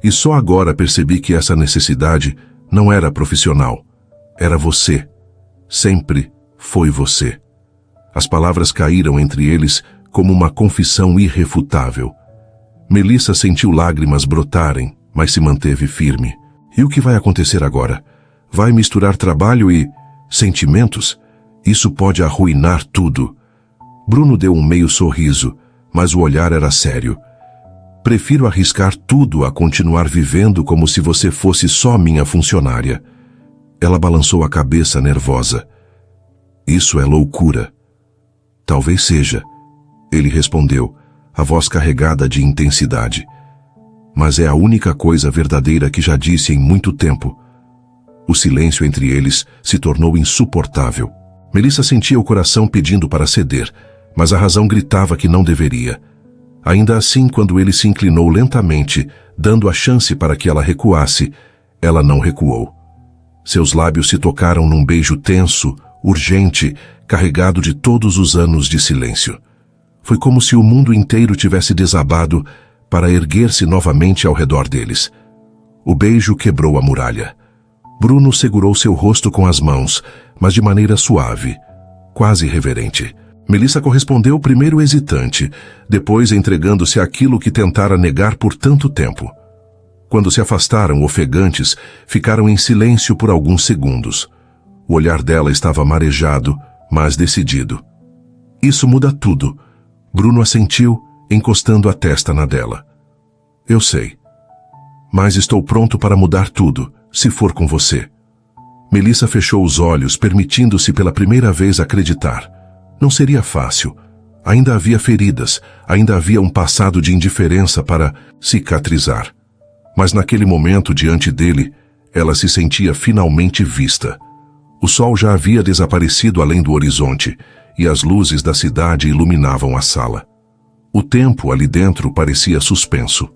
E só agora percebi que essa necessidade não era profissional. Era você. Sempre foi você. As palavras caíram entre eles como uma confissão irrefutável. Melissa sentiu lágrimas brotarem, mas se manteve firme. E o que vai acontecer agora? Vai misturar trabalho e sentimentos? Isso pode arruinar tudo. Bruno deu um meio sorriso, mas o olhar era sério. Prefiro arriscar tudo a continuar vivendo como se você fosse só minha funcionária. Ela balançou a cabeça nervosa. Isso é loucura. Talvez seja. Ele respondeu, a voz carregada de intensidade. Mas é a única coisa verdadeira que já disse em muito tempo. O silêncio entre eles se tornou insuportável. Melissa sentia o coração pedindo para ceder, mas a razão gritava que não deveria. Ainda assim, quando ele se inclinou lentamente, dando a chance para que ela recuasse, ela não recuou. Seus lábios se tocaram num beijo tenso, urgente, carregado de todos os anos de silêncio. Foi como se o mundo inteiro tivesse desabado para erguer-se novamente ao redor deles. O beijo quebrou a muralha. Bruno segurou seu rosto com as mãos, mas de maneira suave, quase reverente. Melissa correspondeu primeiro hesitante, depois entregando-se àquilo que tentara negar por tanto tempo. Quando se afastaram, ofegantes, ficaram em silêncio por alguns segundos. O olhar dela estava marejado, mas decidido. Isso muda tudo. Bruno assentiu, encostando a testa na dela. Eu sei. Mas estou pronto para mudar tudo, se for com você. Melissa fechou os olhos, permitindo-se pela primeira vez acreditar. Não seria fácil. Ainda havia feridas, ainda havia um passado de indiferença para cicatrizar. Mas naquele momento, diante dele, ela se sentia finalmente vista. O sol já havia desaparecido além do horizonte, e as luzes da cidade iluminavam a sala. O tempo ali dentro parecia suspenso.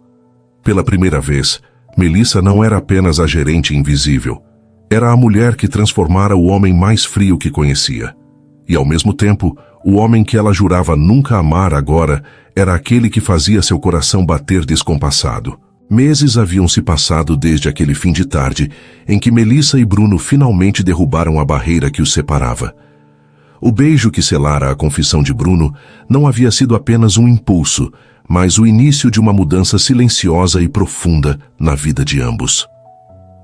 Pela primeira vez, Melissa não era apenas a gerente invisível. Era a mulher que transformara o homem mais frio que conhecia. E, ao mesmo tempo, o homem que ela jurava nunca amar agora era aquele que fazia seu coração bater descompassado. Meses haviam se passado desde aquele fim de tarde em que Melissa e Bruno finalmente derrubaram a barreira que os separava. O beijo que selara a confissão de Bruno não havia sido apenas um impulso, mas o início de uma mudança silenciosa e profunda na vida de ambos.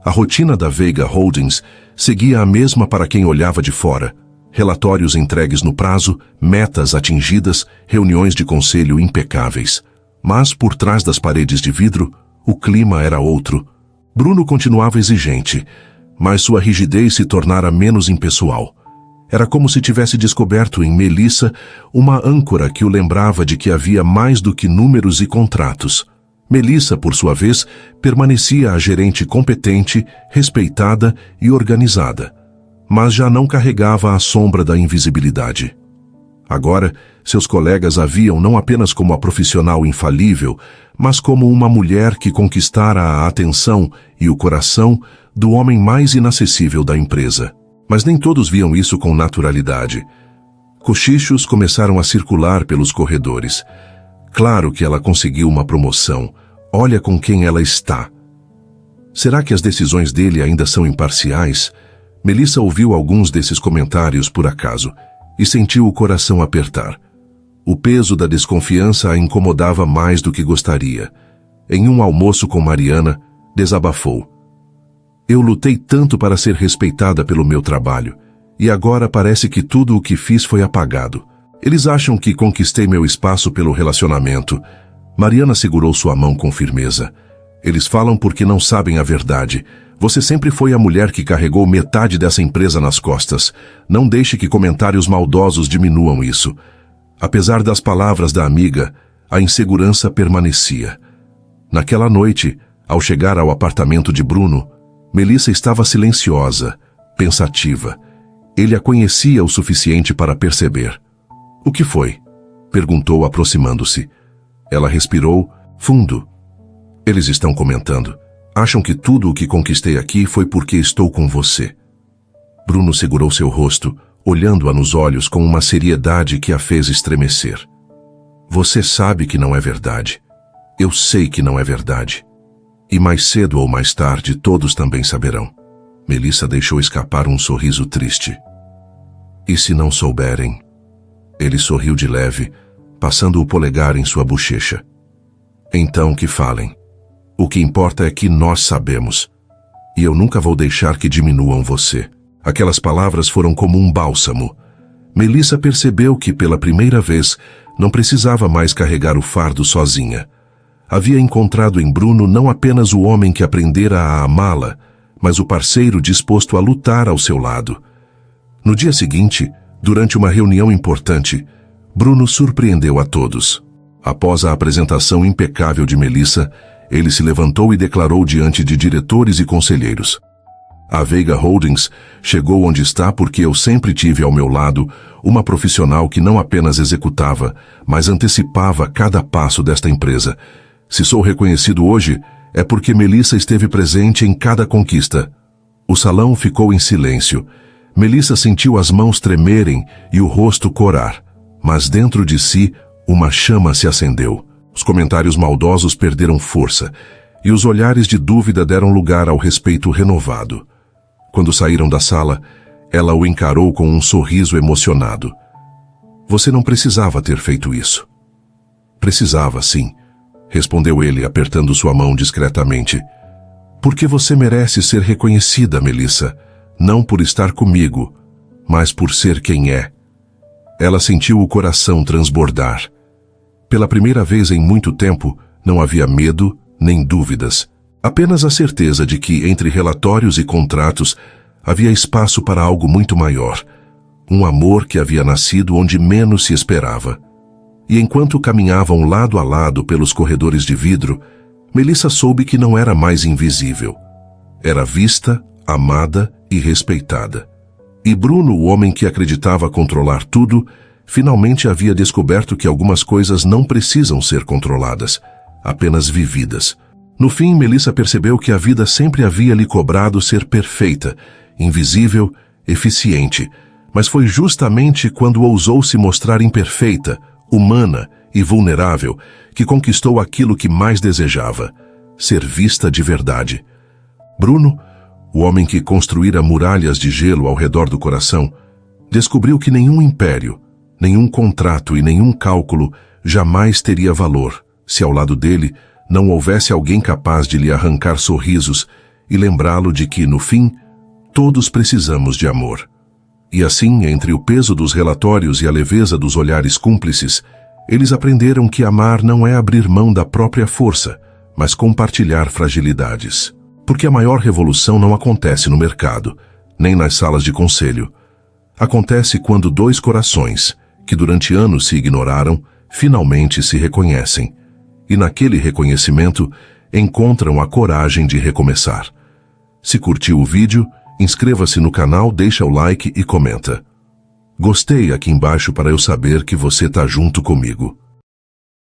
A rotina da Veiga Holdings seguia a mesma para quem olhava de fora. Relatórios entregues no prazo, metas atingidas, reuniões de conselho impecáveis. Mas por trás das paredes de vidro, o clima era outro. Bruno continuava exigente, mas sua rigidez se tornara menos impessoal. Era como se tivesse descoberto em Melissa uma âncora que o lembrava de que havia mais do que números e contratos. Melissa, por sua vez, permanecia a gerente competente, respeitada e organizada, mas já não carregava a sombra da invisibilidade. Agora, seus colegas a viam não apenas como a profissional infalível, mas como uma mulher que conquistara a atenção e o coração do homem mais inacessível da empresa. Mas nem todos viam isso com naturalidade. Cochichos começaram a circular pelos corredores. Claro que ela conseguiu uma promoção. Olha com quem ela está. Será que as decisões dele ainda são imparciais? Melissa ouviu alguns desses comentários por acaso e sentiu o coração apertar. O peso da desconfiança a incomodava mais do que gostaria. Em um almoço com Mariana, desabafou. Eu lutei tanto para ser respeitada pelo meu trabalho, e agora parece que tudo o que fiz foi apagado. Eles acham que conquistei meu espaço pelo relacionamento. Mariana segurou sua mão com firmeza. Eles falam porque não sabem a verdade. Você sempre foi a mulher que carregou metade dessa empresa nas costas. Não deixe que comentários maldosos diminuam isso. Apesar das palavras da amiga, a insegurança permanecia. Naquela noite, ao chegar ao apartamento de Bruno, Melissa estava silenciosa, pensativa. Ele a conhecia o suficiente para perceber. O que foi? Perguntou aproximando-se. Ela respirou fundo. Eles estão comentando. Acham que tudo o que conquistei aqui foi porque estou com você. Bruno segurou seu rosto, olhando-a nos olhos com uma seriedade que a fez estremecer. Você sabe que não é verdade. Eu sei que não é verdade. E mais cedo ou mais tarde todos também saberão. Melissa deixou escapar um sorriso triste. E se não souberem? Ele sorriu de leve, passando o polegar em sua bochecha. Então que falem. O que importa é que nós sabemos. E eu nunca vou deixar que diminuam você. Aquelas palavras foram como um bálsamo. Melissa percebeu que, pela primeira vez, não precisava mais carregar o fardo sozinha. Havia encontrado em Bruno não apenas o homem que aprendera a amá-la, mas o parceiro disposto a lutar ao seu lado. No dia seguinte, durante uma reunião importante, Bruno surpreendeu a todos. Após a apresentação impecável de Melissa, ele se levantou e declarou diante de diretores e conselheiros: a Veiga Holdings chegou onde está porque eu sempre tive ao meu lado uma profissional que não apenas executava, mas antecipava cada passo desta empresa. Se sou reconhecido hoje, é porque Melissa esteve presente em cada conquista. O salão ficou em silêncio. Melissa sentiu as mãos tremerem e o rosto corar, mas dentro de si uma chama se acendeu. Os comentários maldosos perderam força e os olhares de dúvida deram lugar ao respeito renovado. Quando saíram da sala, ela o encarou com um sorriso emocionado. Você não precisava ter feito isso. Precisava, sim, respondeu ele, apertando sua mão discretamente. Porque você merece ser reconhecida, Melissa, não por estar comigo, mas por ser quem é. Ela sentiu o coração transbordar. Pela primeira vez em muito tempo, não havia medo nem dúvidas. Apenas a certeza de que, entre relatórios e contratos, havia espaço para algo muito maior. Um amor que havia nascido onde menos se esperava. E enquanto caminhavam lado a lado pelos corredores de vidro, Melissa soube que não era mais invisível. Era vista, amada e respeitada. E Bruno, o homem que acreditava controlar tudo, finalmente havia descoberto que algumas coisas não precisam ser controladas, apenas vividas. No fim, Melissa percebeu que a vida sempre havia lhe cobrado ser perfeita, invisível, eficiente, mas foi justamente quando ousou se mostrar imperfeita, humana e vulnerável que conquistou aquilo que mais desejava, ser vista de verdade. Bruno, o homem que construíra muralhas de gelo ao redor do coração, descobriu que nenhum império, nenhum contrato e nenhum cálculo jamais teria valor se ao lado dele não houvesse alguém capaz de lhe arrancar sorrisos e lembrá-lo de que, no fim, todos precisamos de amor. E assim, entre o peso dos relatórios e a leveza dos olhares cúmplices, eles aprenderam que amar não é abrir mão da própria força, mas compartilhar fragilidades. Porque a maior revolução não acontece no mercado, nem nas salas de conselho. Acontece quando dois corações, que durante anos se ignoraram, finalmente se reconhecem. E naquele reconhecimento, encontram a coragem de recomeçar. Se curtiu o vídeo, inscreva-se no canal, deixa o like e comenta. Gostei aqui embaixo para eu saber que você tá junto comigo.